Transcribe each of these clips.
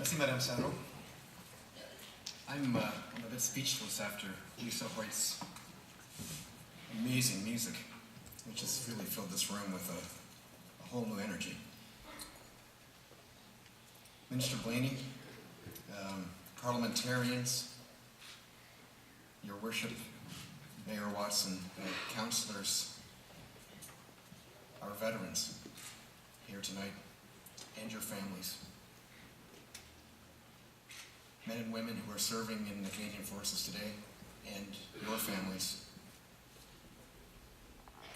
Merci, Madame Sarro. I'm a bit speechless after Lisa White's amazing music, which has really filled this room with a whole new energy. Minister Blaney, parliamentarians, Your Worship, Mayor Watson, councillors, our veterans here tonight, and your families. Men and women who are serving in the Canadian Forces today, and your families.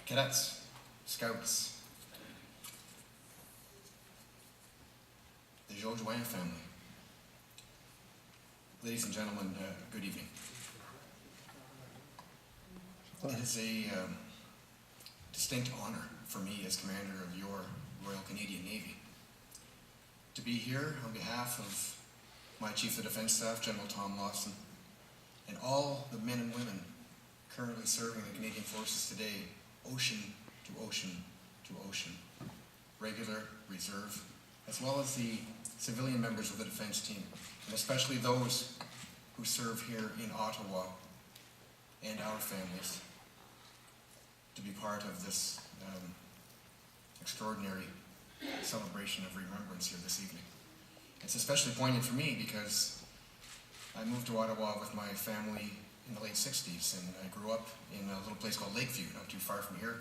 Cadets, Scouts, the Jojoin family. Ladies and gentlemen, good evening. It is a distinct honor for me as Commander of your Royal Canadian Navy to be here on behalf of my Chief of Defence Staff, General Tom Lawson, and all the men and women currently serving the Canadian Forces today, ocean to ocean to ocean, regular, reserve, as well as the civilian members of the defence team, and especially those who serve here in Ottawa and our families, to be part of this extraordinary celebration of remembrance here this evening. It's especially poignant for me because I moved to Ottawa with my family in the late 60s, and I grew up in a little place called Lakeview, not too far from here,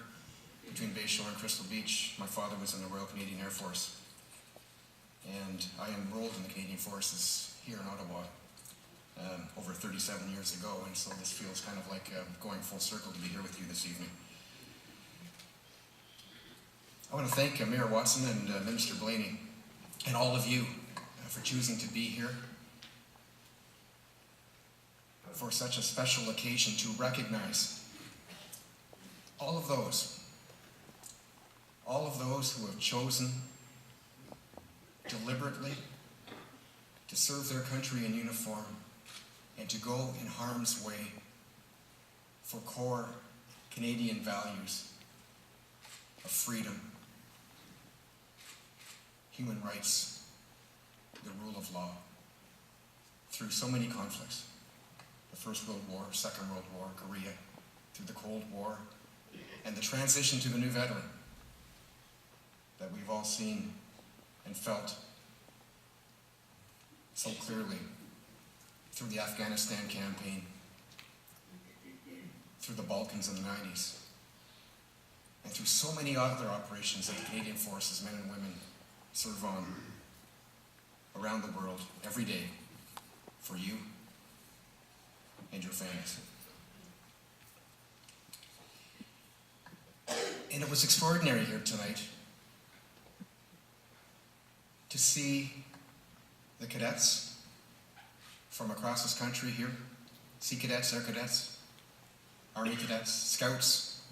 between Bayshore and Crystal Beach. My father was in the Royal Canadian Air Force, and I enrolled in the Canadian Forces here in Ottawa over 37 years ago, and so this feels kind of like going full circle to be here with you this evening. I want to thank Mayor Watson and Minister Blaney and all of you for choosing to be here for such a special occasion to recognize all of those who have chosen deliberately to serve their country in uniform and to go in harm's way for core Canadian values of freedom, human rights, the rule of law, through so many conflicts. The First World War, Second World War, Korea, through the Cold War, and the transition to the new veteran that we've all seen and felt so clearly through the Afghanistan campaign, through the Balkans in the 90s, and through so many other operations that the Canadian Forces, men and women, serve on around the world every day for you and your families. And it was extraordinary here tonight to see the cadets from across this country here, Sea Cadets, Air Cadets, Army Cadets, Scouts,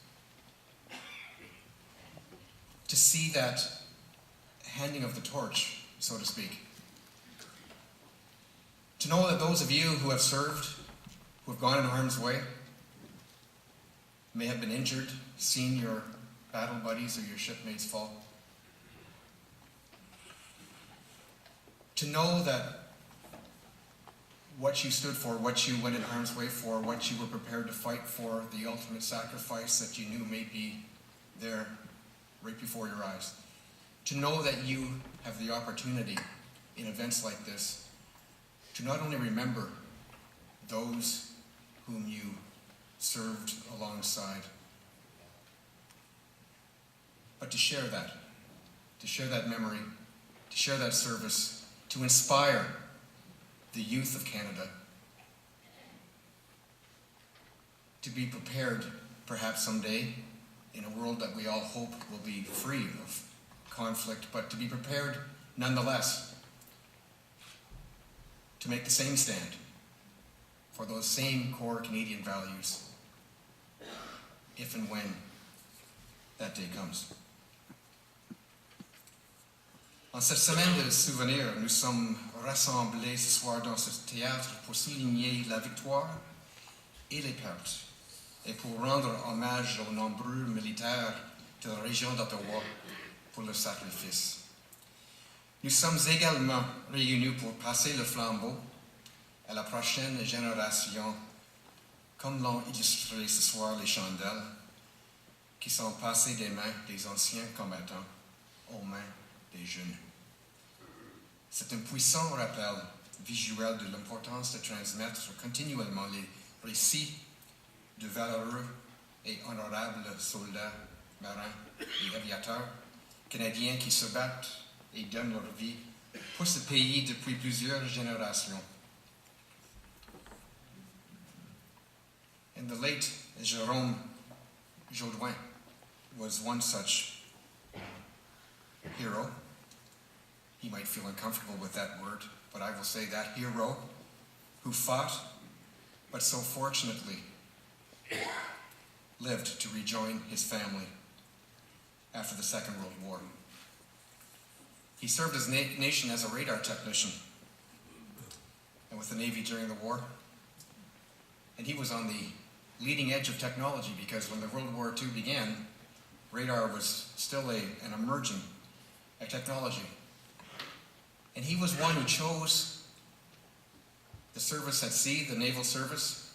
to see that handing of the torch, so to speak. To know that those of you who have served, who have gone in harm's way, may have been injured, seen your battle buddies or your shipmates fall. To know that what you stood for, what you went in harm's way for, what you were prepared to fight for, the ultimate sacrifice that you knew may be there right before your eyes. To know that you have the opportunity in events like this to not only remember those whom you served alongside, but to share that memory, to share that service, to inspire the youth of Canada to be prepared, perhaps someday, in a world that we all hope will be free of conflict, but to be prepared nonetheless to make the same stand for those same core Canadian values if and when that day comes. En cette semaine de souvenirs, nous sommes rassemblés ce soir dans ce théâtre pour souligner la victoire et les pertes, et pour rendre hommage aux nombreux militaires de la région d'Ottawa pour leur sacrifice. Nous sommes également réunis pour passer le flambeau à la prochaine génération, comme l'ont illustré ce soir les chandelles, qui sont passées des mains des anciens combattants aux mains des jeunes. C'est un puissant rappel visuel de l'importance de transmettre continuellement les récits de valeureux et honorables soldats, marins et aviateurs canadiens qui se battent et donnent leur vie pour ce pays depuis plusieurs générations. And the late Jérôme Jaudoin was one such hero. He might feel uncomfortable with that word, but I will say that hero who fought, but so fortunately lived to rejoin his family after the Second World War. He served his nation as a radar technician and with the Navy during the war. And he was on the leading edge of technology because when the World War II began, radar was still an emerging technology. And he was one who chose the service at sea, the naval service.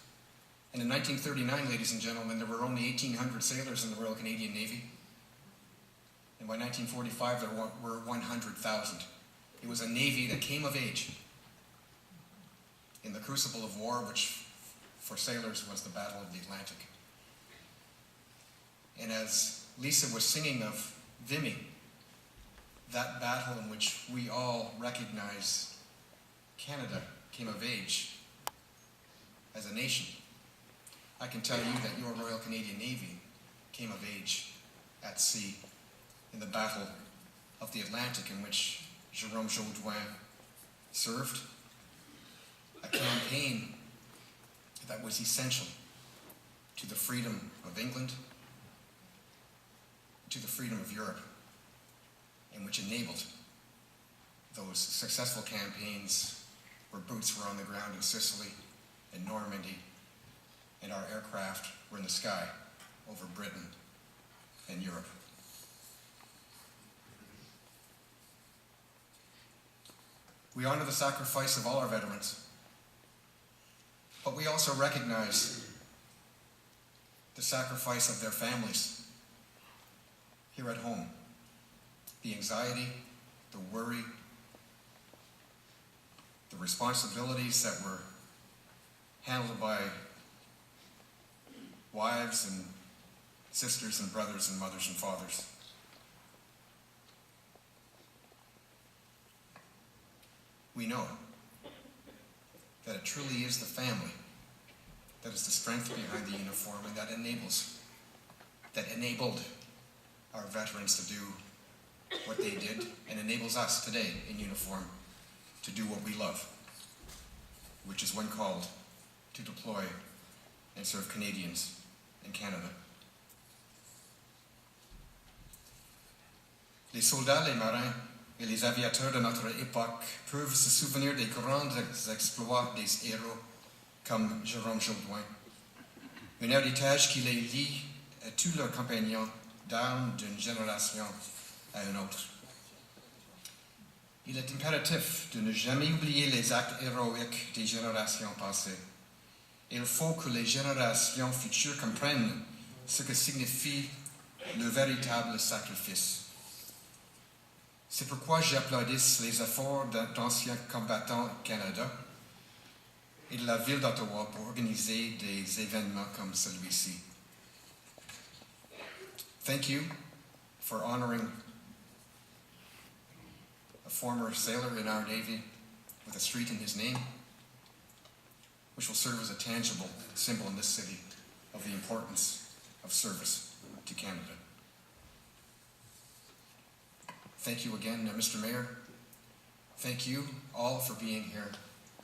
And in 1939, ladies and gentlemen, there were only 1,800 sailors in the Royal Canadian Navy. And by 1945, there were 100,000. It was a Navy that came of age in the crucible of war, which for sailors was the Battle of the Atlantic. And as Lisa was singing of Vimy, that battle in which we all recognize Canada came of age as a nation, I can tell you that your Royal Canadian Navy came of age at sea in the Battle of the Atlantic in which Jérôme Jaudoin served, a campaign that was essential to the freedom of England, to the freedom of Europe, and which enabled those successful campaigns where boots were on the ground in Sicily and Normandy, and our aircraft were in the sky over Britain and Europe. We honor the sacrifice of all our veterans, but we also recognize the sacrifice of their families here at home. The anxiety, the worry, the responsibilities that were handled by wives and sisters and brothers and mothers and fathers. We know that it truly is the family that is the strength behind the uniform and that enabled our veterans to do what they did and enables us today in uniform to do what we love, which is when called to deploy and serve Canadians in Canada. Les soldats, les marins et les aviateurs de notre époque peuvent se souvenir des grands exploits des héros comme Jérôme Jaudoin, un héritage qui les lie à tous leurs compagnons d'armes d'une génération à une autre. Il est impératif de ne jamais oublier les actes héroïques des générations passées. Il faut que les générations futures comprennent ce que signifie le véritable sacrifice. C'est pourquoi j'applaudis les efforts d'anciens combattants au Canada et de la ville d'Ottawa pour organiser des événements comme celui-ci. Thank you for honoring a former sailor in our Navy with a street in his name, which will serve as a tangible symbol in this city of the importance of service to Canada. Thank you again, Mr. Mayor. Thank you all for being here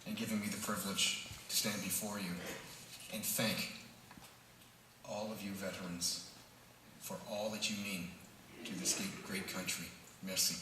and giving me the privilege to stand before you. And thank all of you veterans for all that you mean to this great country. Merci.